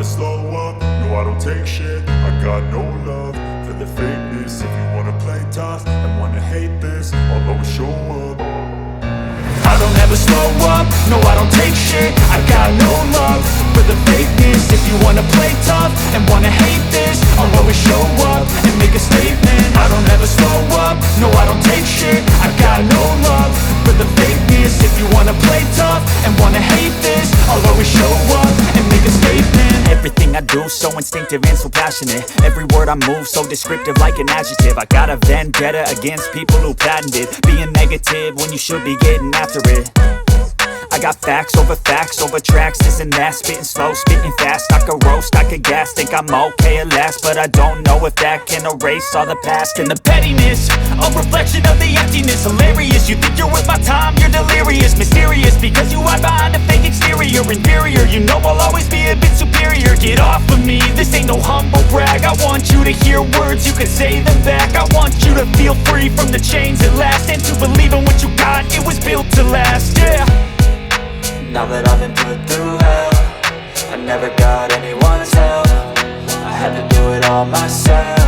slow up, no I don't take shit. I got no love for the fakeness. If you wanna play tough and wanna hate this, I'll always show up. I don't ever slow up, no I don't take shit. I got no love for the fakeness. If you wanna play tough and wanna hate this, I'll always show up and make a statement. I don't ever slow up, no I don't take shit. I got no love for the fakeness. If you wanna play tough and wanna hate this, I'll always show up and make a statement. Everything I do so instinctive and so passionate. Every word I move so descriptive like an adjective. I got a vendetta against people who patented being negative when you should be getting after it. I got facts over tracks, this and that. Spitting slow, spitting fast, I could roast, I could gas. Think I'm okay at last, but I don't know if that can erase all the past. And the pettiness, a reflection of the emptiness. Hilarious, you think you're worth my time, you're delirious. Mysterious, because you hide behind a fake exterior. Inferior, you know I'll always be a bit superior. Get off of me, this ain't no humble brag. I want you to hear words, you can say them back. I want you to feel free from the chains at last, and to believe in what you got, it was built to last, yeah. Now that I've been put through hell, I never got anyone's help. I had to do it all myself.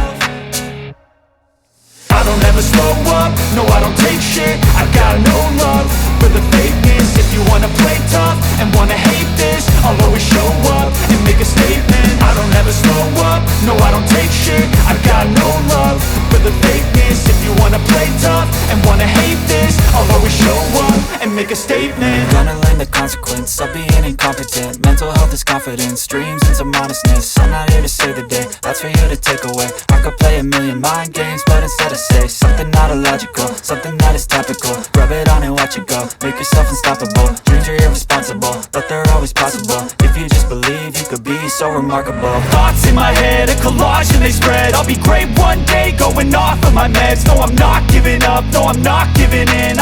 I don't ever slow up, no I don't take shit. I got no love for the fakeness. If you wanna play tough and wanna hate this, I'll always show up and make a statement. I don't ever slow up, no I don't take shit. I got no love for the fakeness. If you wanna play tough and wanna hate this, I'll always show up and make a statement. Gonna learn the consequence of being incompetent. Mental health is confidence, dreams and some honestness. I'm not here to save the day, that's for you to take away. I could play a million mind games, but instead I say something not illogical, something that is topical. Rub it on and watch it go, make yourself unstoppable. Dreams are irresponsible, but they're always possible. If you just believe, you could be so remarkable. Thoughts in my head, a collage and they spread. I'll be great one day, going off of my meds. No, I'm not giving up, no, I'm not giving in.